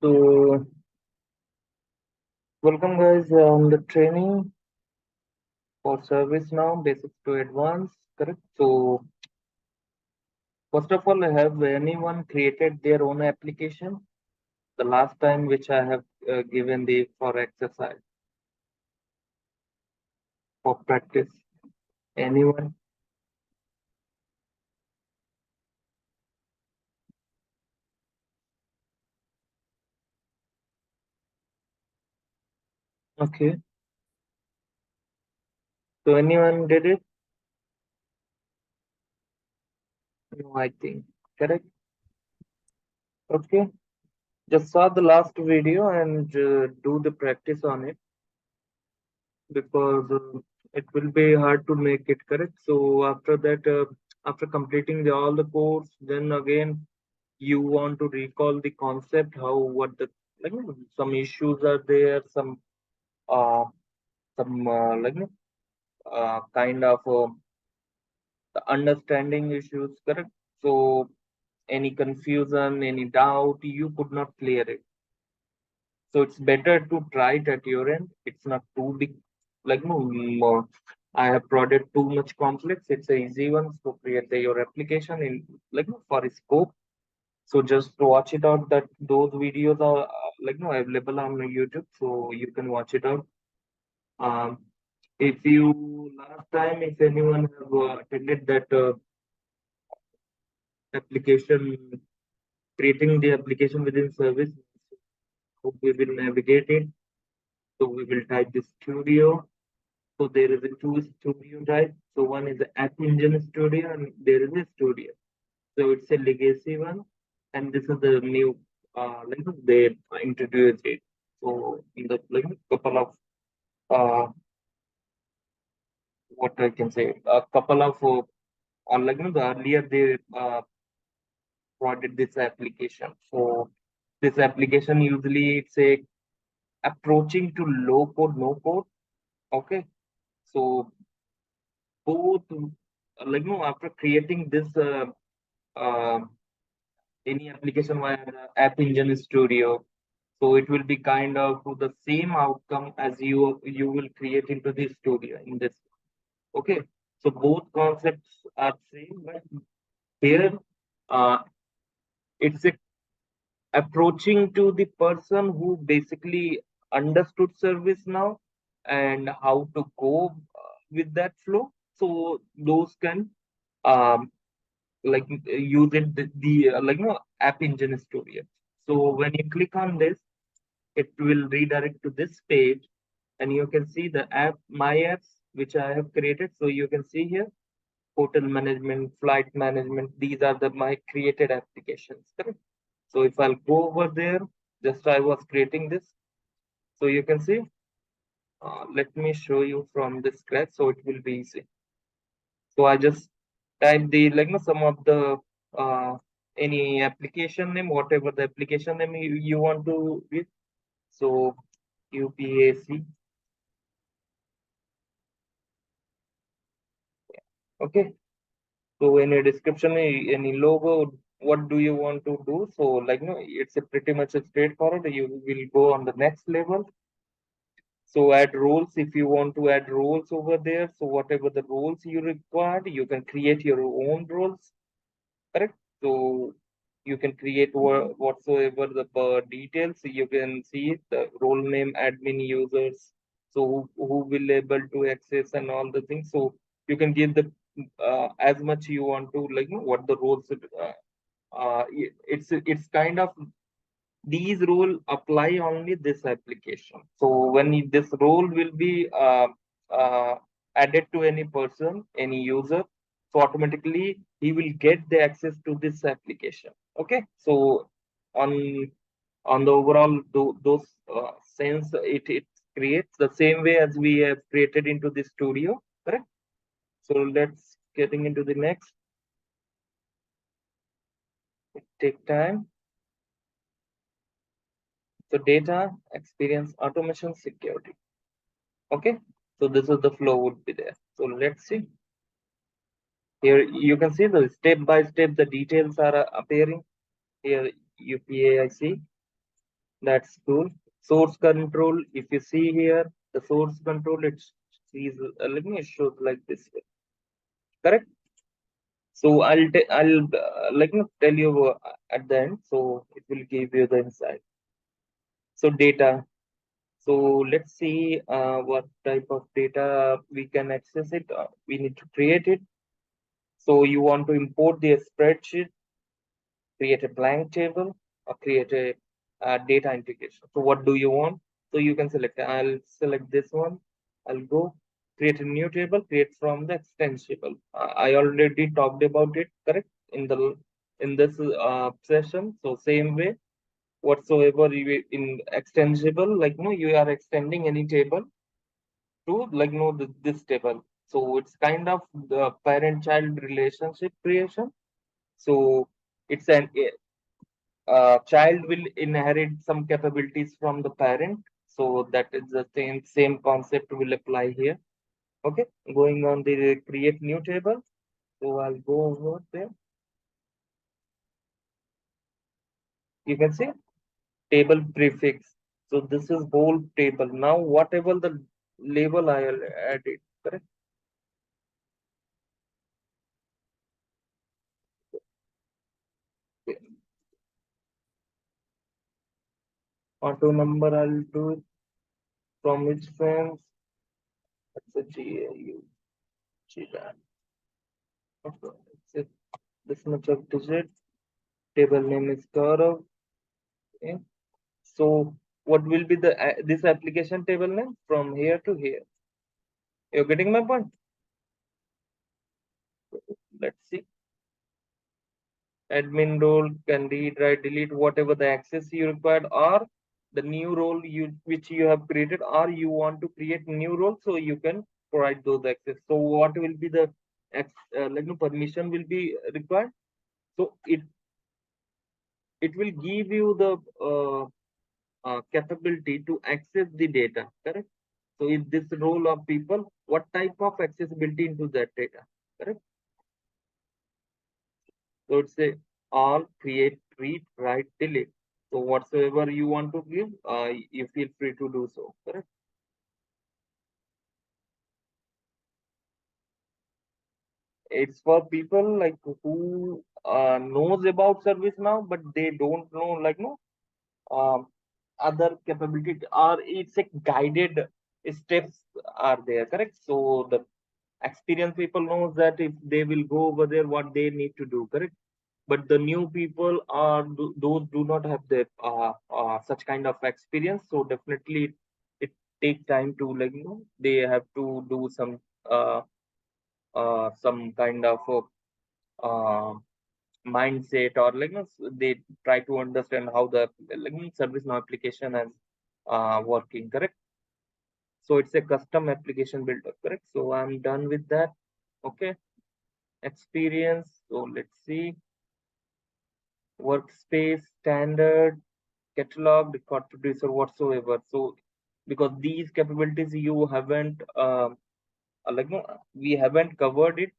So, welcome guys on the training for service now, basics to advanced, correct? So, first of all, have anyone created their own application? The last time which I have given the for exercise for practice. Anyone? Okay. So, anyone did it? No, I think. Correct. Okay. Just saw the last video and do the practice on it because it will be hard to make it correct. So after that, after completing all the course, then again you want to recall the concept, how what the some issues are there, uh some kind of the understanding issues, correct? So any confusion, any doubt, you could not clear it. So it's better to try it at your end. It's not too big. I have prodded too much complex. It's a easy one to create your application in for a scope. So just to watch it out. That those videos are available on my YouTube, so you can watch it out. Um, if you last time, if anyone have attended that application, creating the application within service, so we will navigate it. So we will type the studio. So there is a two studio type. So one is the App Engine Studio and there is a studio. So it's a legacy one, and this is the new they introduced it. So in the couple of what I can say, a couple of on the earlier they provided this application. So this application usually it's a approaching to low code, no code. Okay, so both after creating this uh, any application via the App Engine Studio, so it will be kind of the same outcome as you will create into the studio in this. Okay, so both concepts are same, but here uh, it's a approaching to the person who basically understood service now and how to go with that flow. So those can um, use it the App Engine Studio. So when you click on this, it will redirect to this page, and you can see the app my apps which I have created. So you can see here hotel management, flight management. These are the my created applications. Correct. So if I'll go over there, just I was creating this. So you can see. Let me show you from the scratch, so it will be easy. So I just type the some of the uh, any application name, whatever the application name you want to give. So UPAC. Okay. So any description, any logo, what do you want to do? So it's a pretty much a straightforward. You will go on the next level. So add roles if you want to add roles over there. So whatever the roles you require, you can create your own roles. Correct. So you can create whatsoever the details. You can see the role name, admin users. So who will able to access and all the things. So you can give the as much you want to what the roles. It's kind of these role apply only this application. So when this role will be uh, added to any person, any user, so automatically he will get the access to this application. Okay, so on the overall those sense, it creates the same way as we have created into the studio. Correct. So let's getting into the next. It take time. So data, experience, automation, security. Okay, so this is the flow would be there. So let's see. Here you can see the step by step the details are appearing. Here UPA I see. That's cool. Source control. If you see here, the source control, it's sees. Let me show it like this way. Correct. So I'll like tell you at the end. So it will give you the insight. So data. So let's see what type of data we can access it. We need to create it. So you want to import the spreadsheet, create a blank table, or create a data integration. So what do you want? So you can select. I'll select this one. I'll go create a new table. Create from the extensible. I already talked about it. Correct in this session. So same way whatsoever you in extensible, like no, you are extending any table to like no this table. So it's kind of the parent-child relationship creation. So it's an child will inherit some capabilities from the parent. So that is the same concept will apply here. Okay, going on the create new table. So I'll go over there. You can see table prefix. So this is whole table. Now whatever the label I'll add it. Correct. Auto number I'll do it from which frames. That's a GAU. GRAM. Okay. It's this much of digit. Table name is Gaurav. Okay. So what will be the this application table name from here to here? You're getting my point? Let's see. Admin role can read, write, delete whatever the access you required, or the new role you which you have created, or you want to create new role so you can provide those access. So what will be the like no permission will be required? So it will give you the capability to access the data, correct? So in this role of people, what type of accessibility into that data, correct? So it's a all, create, read, write, delete. So whatsoever you want to give, you feel free to do so, correct? It's for people like who knows about service now, but they don't know like no um, other capability, or it's a guided steps are there, correct? So the experienced people knows that if they will go over there, what they need to do, correct? But the new people are those do not have the such kind of experience. So definitely it take time to like they have to do some kind of uh, mindset, or like they try to understand how the like service now application is working, correct? So it's a custom application builder, correct? So I'm done with that. Okay, experience. So let's see, workspace, standard, catalog, record producer, whatsoever. So because these capabilities you haven't like no, we haven't covered it.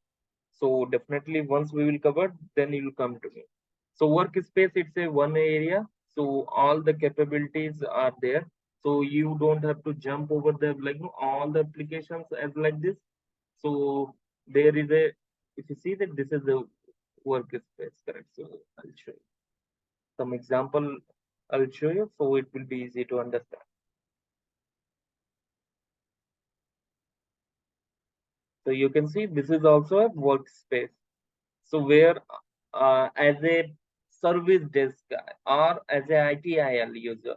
So definitely once we will cover, then you will come to me. So workspace, it's a one area. So all the capabilities are there. So you don't have to jump over the like no, all the applications as like this. So there is a, if you see that this is the workspace, correct? So I'll show you some example. I'll show you so it will be easy to understand. So you can see this is also a workspace. So where as a service desk or as a ITIL user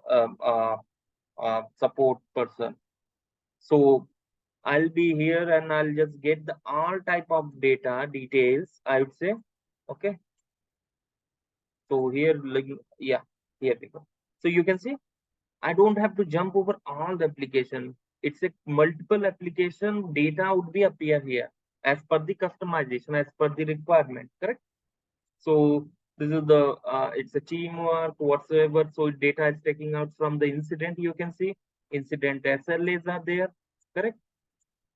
support person. So I'll be here and I'll just get the all type of data details, I would say. Okay. So here like yeah, here we go. So you can see I don't have to jump over all the application. It's a multiple application data would be appear here as per the customization, as per the requirement, correct? So this is the it's a teamwork whatsoever. So data is taking out from the incident. You can see incident SLAs are there, correct?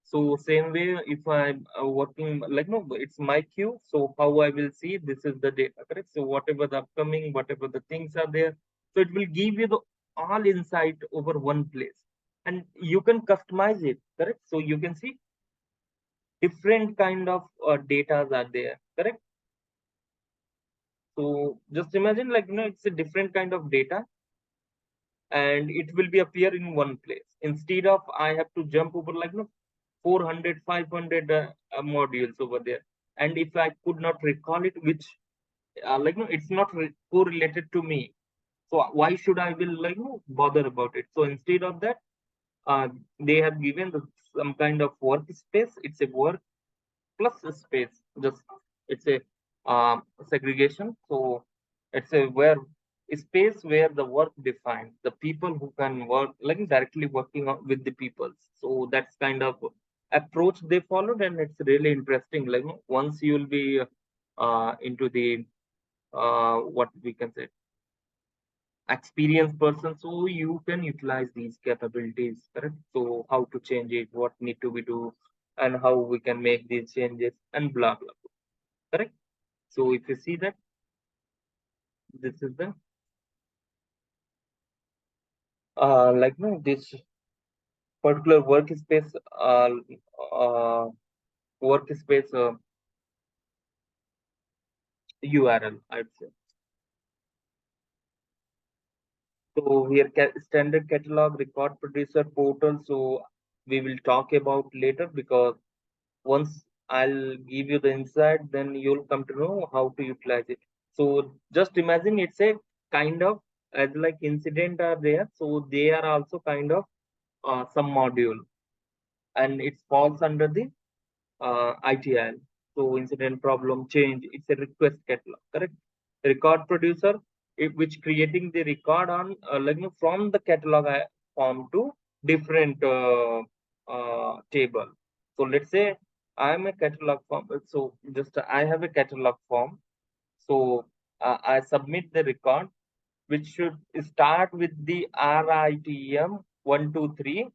So same way, if I'm working like no, it's my queue. So how I will see this is the data, correct? So whatever the upcoming, whatever the things are there, so it will give you the all insight over one place, and you can customize it, correct? So you can see different kind of data are there, correct? So just imagine, like, it's a different kind of data, and it will be appear in one place instead of I have to jump over, like, 400, 500 modules over there. And if I could not recall it, which it's not correlated to me, so why should I will, bother about it? So instead of that, uh, they have given some kind of workspace. It's a work plus space, just it's a segregation. So it's a where a space where the work defined, the people who can work, like, directly working with the people. So that's kind of approach they followed, and it's really interesting. Like, once you will be into the what we can say experienced person, so you can utilize these capabilities, correct? So how to change it, what need to be do, and how we can make these changes, and blah blah, correct? So if you see that, this is the this particular uh, uh workspace URL, I'd say. So here, standard catalog, record producer, portal. So we will talk about later, because once I'll give you the insight, then you'll come to know how to utilize it. So just imagine, it's a kind of, as like incident are there, so they are also kind of some module, and it falls under the ITIL. So incident, problem, change, it's a request catalog, correct? Record producer, which creating the record on, from the catalog form to different table. So let's say I am a catalog form. So just I have a catalog form. So I submit the record, which should start with the RITM 123.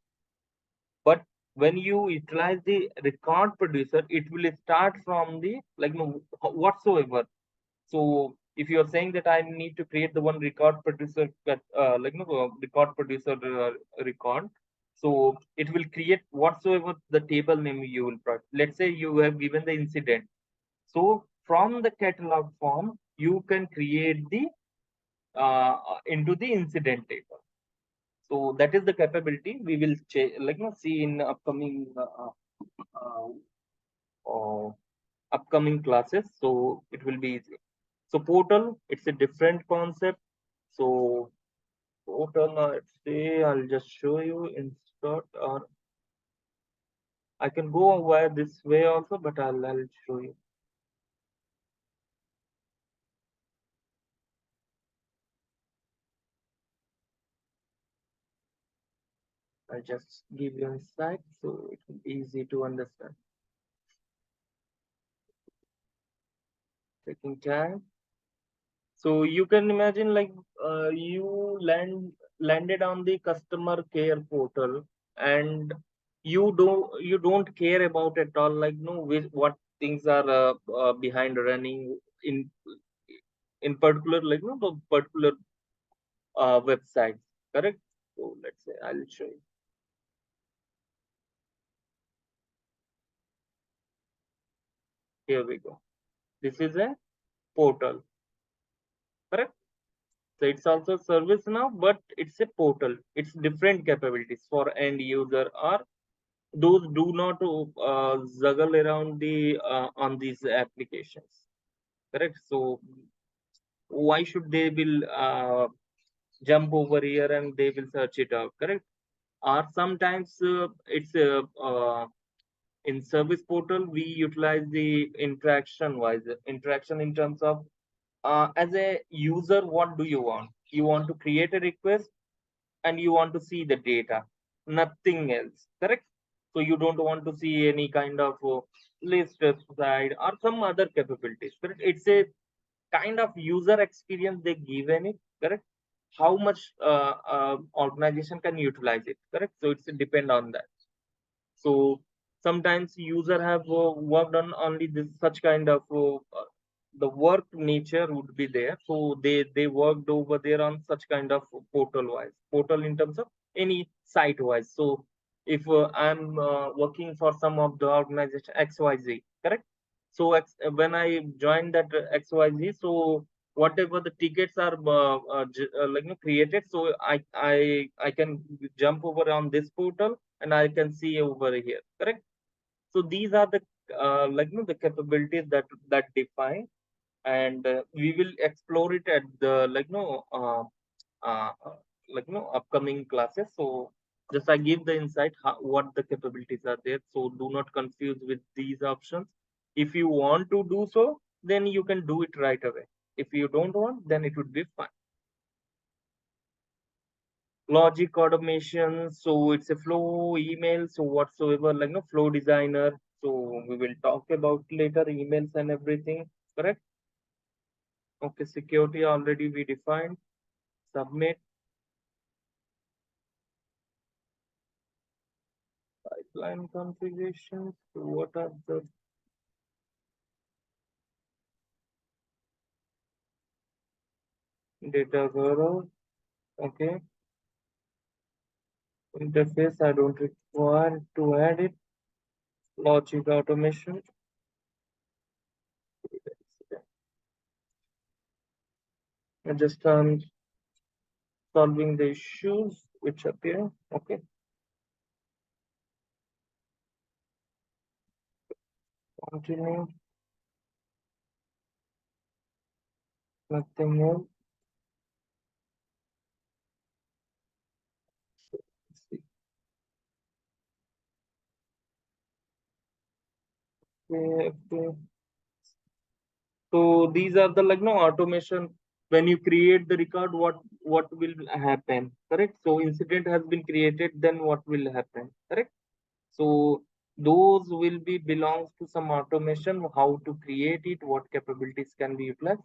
But when you utilize the record producer, it will start from the, whatsoever. So if you are saying that I need to create the one record producer, record producer record, so it will create whatsoever the table name you will provide. Let's say you have given the incident. So from the catalog form, you can create the into the incident table. So that is the capability we will see in uh, uh, upcoming classes. So it will be easy. So portal, it's a different concept. So portal, let's say I'll just show you in short, or I can go via this way also, but I'll show you. I'll just give you insight, so it will be easy to understand. Taking time. So you can imagine, like, you landed on the customer care portal, and you don't care about at all, like, no, what things are behind running in particular, the particular website, correct? So let's say I'll show you. Here we go. This is a portal, correct? So it's also service now, but it's a portal. It's different capabilities for end user, or those do not juggle around the on these applications, correct? So why should they will jump over here and they will search it out, correct? Or sometimes it's in service portal, we utilize the interaction in terms of, as a user, what do you want? You want to create a request, and you want to see the data, nothing else, correct? So you don't want to see any kind of list side or some other capabilities, correct? It's a kind of user experience they given it, correct? How much organization can utilize it, correct? So it's depend on that. So sometimes user have worked on only this such kind of the work nature would be there. So they worked over there on such kind of portal in terms of any site wise. So if I'm working for some of the organization XYZ, correct? So when I join that XYZ, so whatever the tickets are created, so I can jump over on this portal and I can see over here, correct? So these are the the capabilities that define, and we will explore it at the uh, uh, upcoming classes. So just I give the insight what the capabilities are there. So do not confuse with these options. If you want to do so, then you can do it right away. If you don't want, then it would be fine. Logic automation, so it's a flow email, so whatsoever flow designer, so we will talk about later emails and everything, correct? Okay, security already we defined. Submit. Pipeline configurations, so what are the data Gaurav? Okay, interface I don't require to add it. Logic automation. I just solving the issues which appear. Okay, continue. Nothing else. Okay, okay. So these are the automation. When you create the record, what will happen? Correct. So incident has been created, then what will happen? Correct. So those will be belongs to some automation. How to create it? What capabilities can be utilized?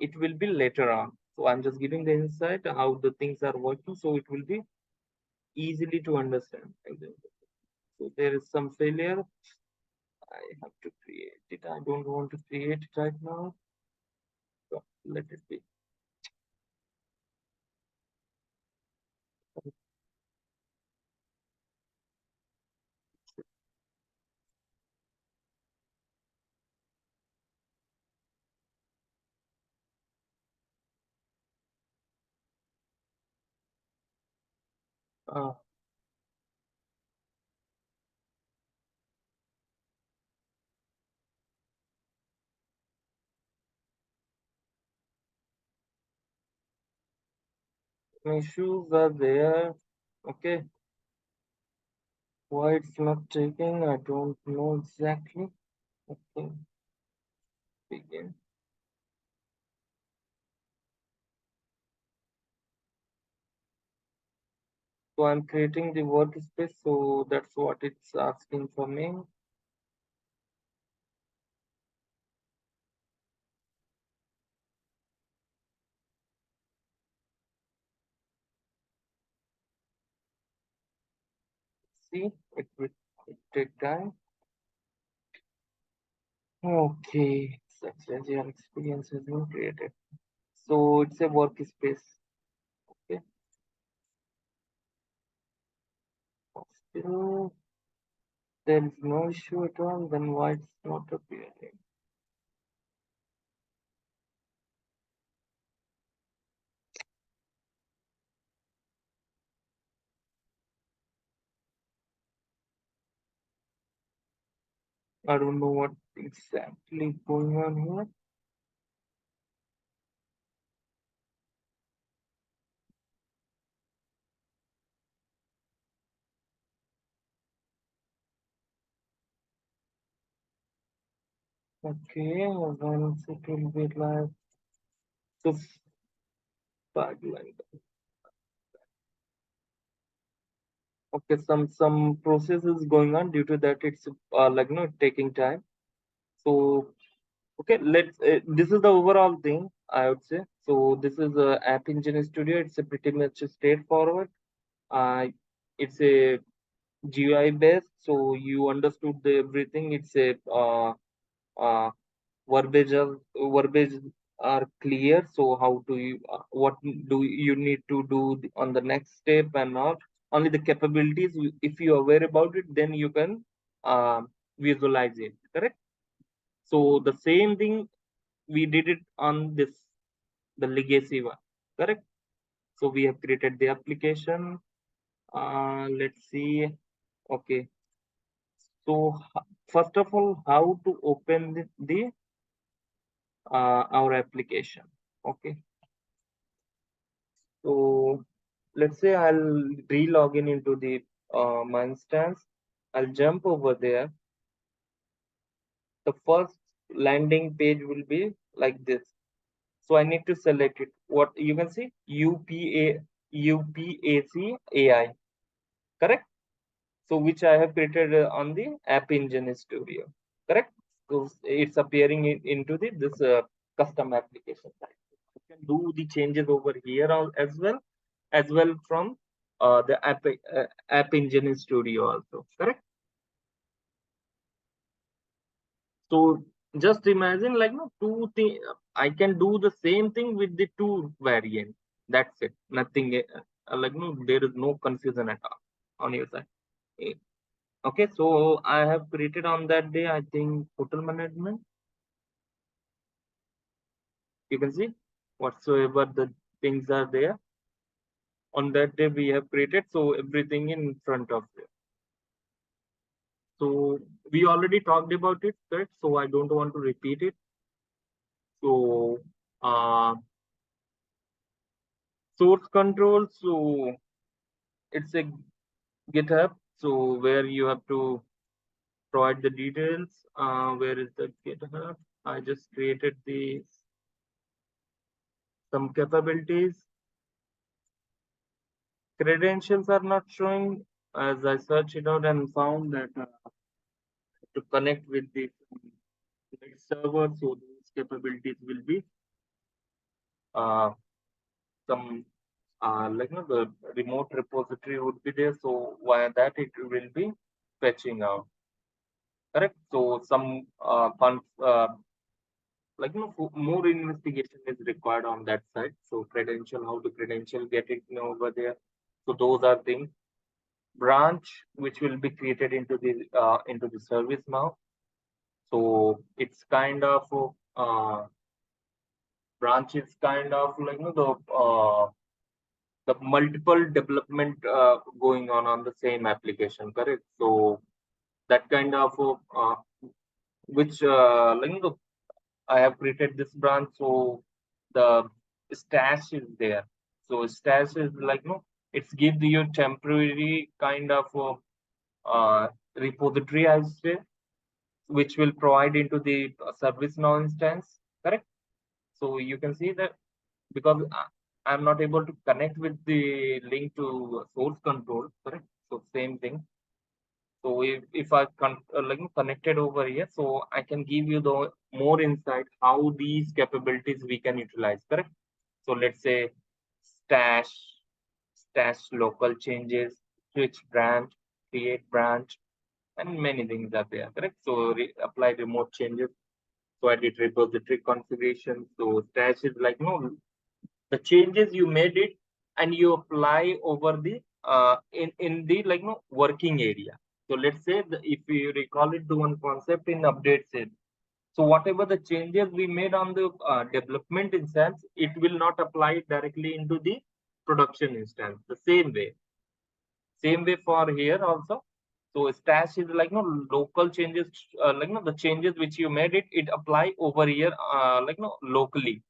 It will be later on. So I'm just giving the insight how the things are working. So it will be easily to understand. So there is some failure. I have to create it. I don't want to create it right now. So let it be. Uh, Issues are there. Okay. Why it's not taking, I don't know exactly. Okay. Begin. So I'm creating the workspace, so that's what it's asking for me. See, it will take time. Okay. Success your experience has been created. So it's a workspace. Okay. Still there is no issue at all, then why it's not appearing? I don't know what exactly going on here. Okay, once it will be like so pipeline. Okay, some process is going on due to that it's taking time. So okay, let's this is the overall thing I would say. So this is a app engine studio. It's a pretty much straightforward. Uh, it's a GUI based, so you understood the everything. It's a uh, verbiage are clear. So how do you what do you need to do on the next step and not only the capabilities. If you are aware about it, then you can uh, visualize it, correct? So the same thing we did it on this, the legacy one, correct? So we have created the application. Let's see. Okay, so first of all, how to open the our application. Okay, so let's say I'll re-log in into the my instance. I'll jump over there. The first landing page will be like this. So I need to select it. What you can see, UPAC AI, correct? So which I have created on the App Engine Studio, correct? So it's appearing into the this custom application site. You can do the changes over here as well from the App Engine Studio also, correct? So just imagine like no two thing. I can do the same thing with the two variants. That's it. Nothing like no. There is no confusion at all on your side. Eh, Okay, so I have created on that day, I think, hotel management. You can see whatsoever the things are there. On that day, we have created so everything in front of you. So we already talked about it, correct? So I don't want to repeat it. So source control. So it's a GitHub. So where you have to provide the details. Where is the GitHub? I just created the some capabilities. Credentials are not showing as I searched it out and found that to connect with the server, so those capabilities will be uh, some like no, the remote repository would be there. So via that it will be fetching out. Correct. So some like no more investigation is required on that side. So credential, how to credential get it over there. So those are things. Branch which will be created into the service now. So it's kind of branch is kind of like the multiple development going on the same application, correct? So that kind of which like I have created this branch, so the stash is there. So stash is like no, it's give you temporary kind of repository, I say, which will provide into the service now instance, correct? So you can see that because I'm not able to connect with the link to source control, correct? So same thing. So if I like connected over here, so I can give you the more insight how these capabilities we can utilize, correct? So let's say stash, stash local changes, switch branch, create branch, and many things are there, correct? So apply remote changes. So I did repository configuration. So stash is like no, the changes you made it and you apply over the in the like no working area. So let's say if you recall it to one concept in update set. So whatever the changes we made on the development instance, it will not apply directly into the production instance. The same way for here also. So stash is like no local changes, like no the changes which you made it apply over here like no locally,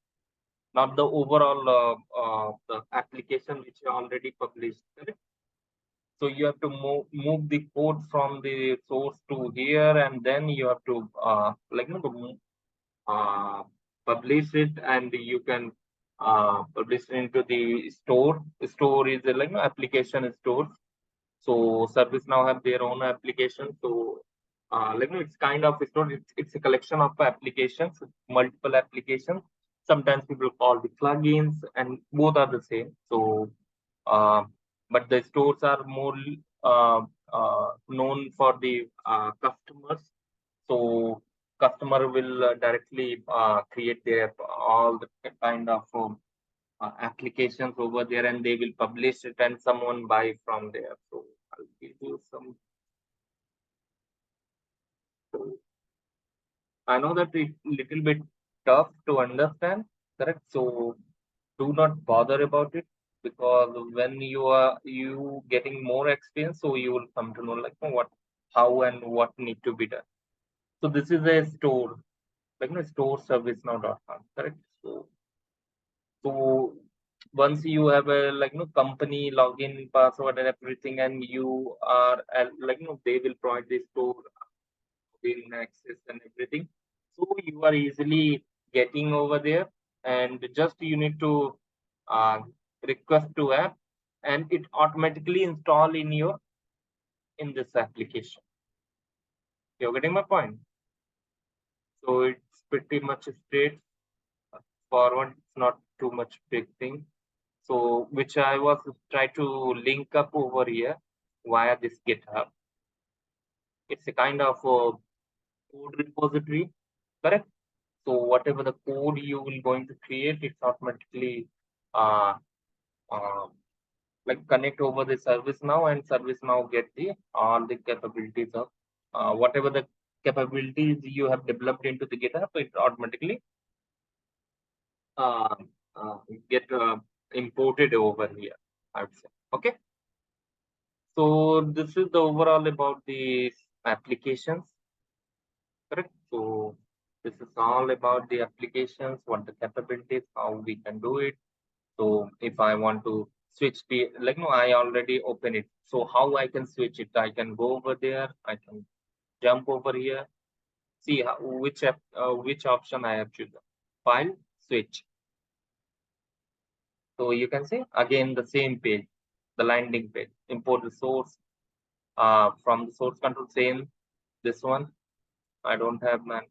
not the overall the application which you already published, correct? So you have to move the code from the source to here, and then you have to like you know, uh, publish it, and you can publish it into the store. Store is like no application store. So service now have their own application. So like it's kind of it's a collection of applications, multiple applications. Sometimes people call the plugins, and both are the same. So uh, but the stores are more known for the customers. So customer will directly create their all the kind of applications over there, and they will publish it and someone buy from there. So I'll give you some. So I know that it's little bit tough to understand, correct? So do not bother about it, because when you getting more experience, so you will come to know like what, how and what need to be done. So this is a store, like store service now.com, correct? So once you have a like company login password and everything, and you are like they will provide the store in access and everything. So you are easily getting over there, and just you need to uh, request to app, and it automatically install in your in this application. You're getting my point? So it's pretty much straightforward. It's not too much big thing. So which I was try to link up over here via this GitHub. It's a kind of code repository, correct? So whatever the code you will going to create, it's automatically uh, uh, like connect over the service now, and service now get the all the capabilities of whatever the capabilities you have developed into the GitHub, it automatically uh, uh, get imported over here, I would say. Okay. So this is the overall about the applications, correct? So this is all about the applications, what the capabilities, how we can do it. So if I want to switch the like no, I already open it. So how I can switch it? I can go over there. I can jump over here. See how, which option I have chosen. File, switch. So you can see again the same page, the landing page. Import the source from the source control. Same this one. I don't have man.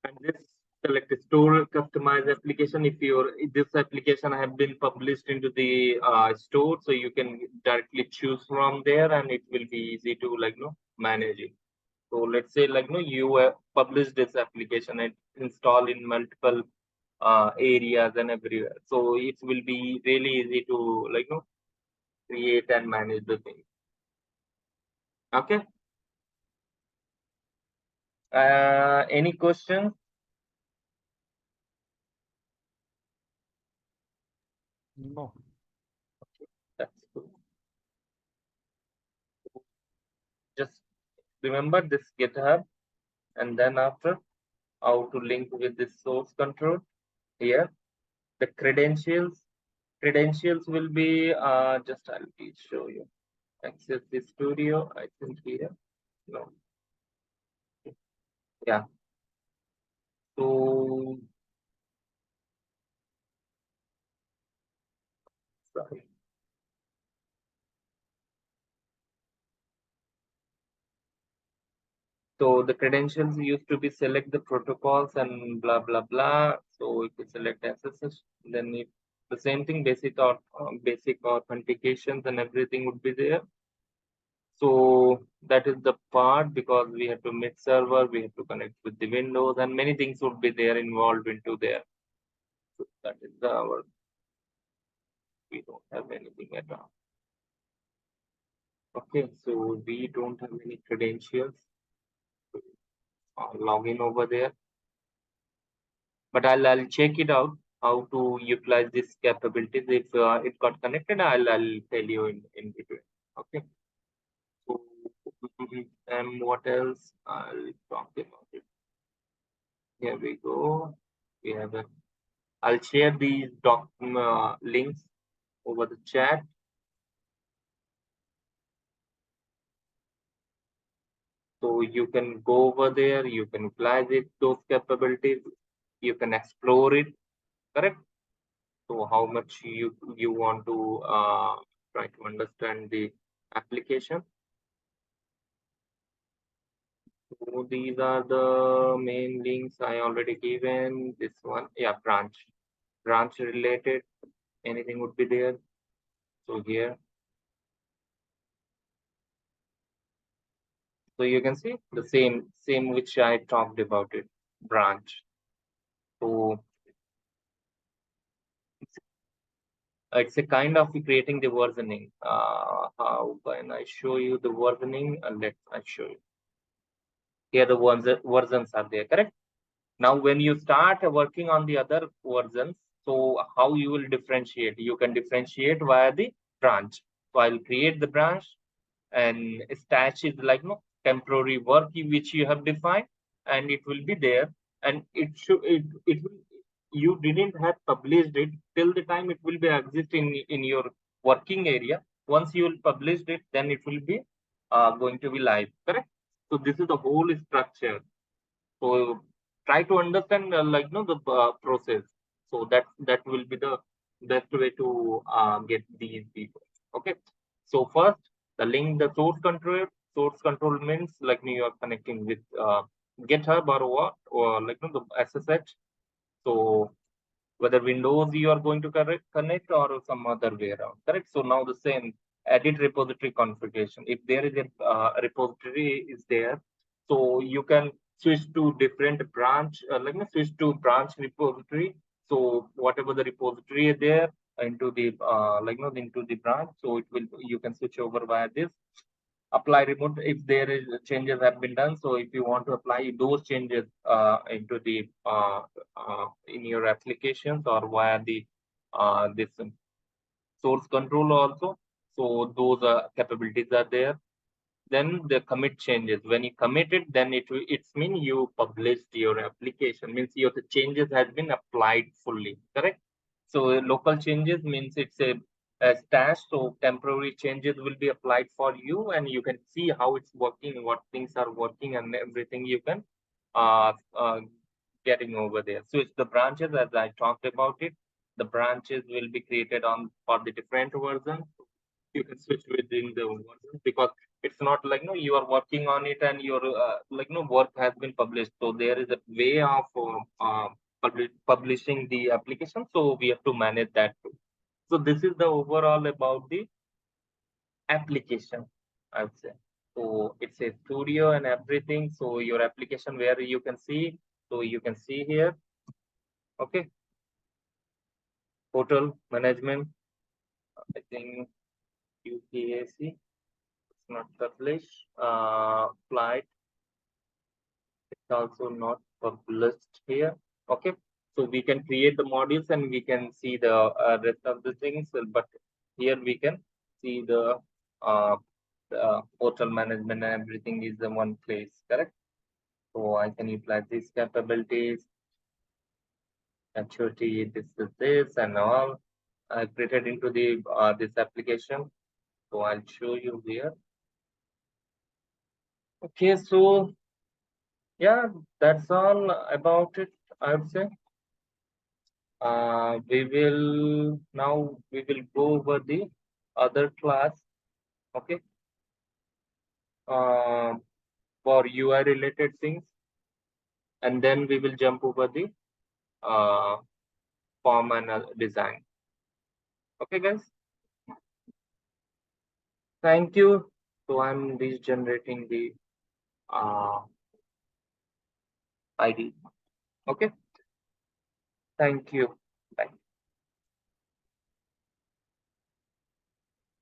And this select store customize application. If your this application have been published into the store, so you can directly choose from there, and it will be easy to manage it. So let's say you have published this application and install in multiple areas and everywhere. So it will be really easy to create and manage the thing. Okay. Any questions? No. That's good. Just remember this GitHub, and then after how to link with the source control here. The credentials will be just I'll show you. Access the studio, I think here. No. Yeah. So sorry. So the credentials used to be select the protocols and blah blah blah. So if you select SSH, then if the same thing, basic authentications and everything would be there. So that is the part, because we have to make server, we have to connect with the Windows, and many things would be there involved into there. So that is our, we don't have anything at all. Okay, so we don't have any credentials. Log in over there, but I'll check it out how to utilize this capabilities. If it got connected, I'll tell you in between. Okay. So and what else? I'll talk about it. Here we go. We have a. I'll share these links over the chat. So you can go over there, you can apply those capabilities, you can explore it, correct? So how much you want to try to understand the application. So these are the main links I already given. This one, yeah, branch related, anything would be there. So here, So you can see the same which I talked about it, branch. So it's a kind of creating the versioning. How can I show you the versioning? Let I show you. Here the ones versions are there, correct? Now, when you start working on the other versions, so how you will differentiate? You can differentiate via the branch. So I'll create the branch, and stash is like no temporary work which you have defined, and it will be there, and it will, you didn't have published it till the time it will be exist in your working area. Once you will publish it, then it will be going to be live, correct? So this is the whole structure. So try to understand like no the process. So that will be the best way to get these people. Okay. So first, the link, the source control. Source control means like you are connecting with GitHub or what, or like no, the SSH. So whether Windows you are going to connect or some other way around, correct? So now the same edit repository configuration. If there is a repository is there, so you can switch to different branch, like switch to branch repository. So whatever the repository is there into the into the branch, so it will, you can switch over via this. Apply remote if there is changes have been done. So if you want to apply those changes into the in your applications or via the this source control also, so those capabilities are there. Then the commit changes. When you commit it, then it's mean you published your application, means your the changes has been applied fully, correct? So local changes means it's a stash. So temporary changes will be applied for you, and you can see how it's working, what things are working, and everything you can uh, uh getting over there. So it's the branches as I talked about it. The branches will be created on for the different versions. You can switch within the versions, because it's not like no you are working on it and your like no work has been published. So there is a way of publishing the application, so we have to manage that too. So this is the overall about the application, I would say. So it's a studio and everything. So your application where you can see, so you can see here, okay, hotel management, I think UPAC, it's not published, flight, it's also not published here. Okay, so we can create the modules and we can see the rest of the things, but here we can see uh, the hotel management and everything is in one place, correct? So I can utilize these capabilities, maturity, this and all. I created into the this application. So I'll show you here. Okay, so yeah, that's all about it, I would say. We will go over the other class, okay, uh, for UI related things, and then we will jump over the uh, form and design. Okay, guys. Thank you. So I'm regenerating the ID. Okay. Thank you.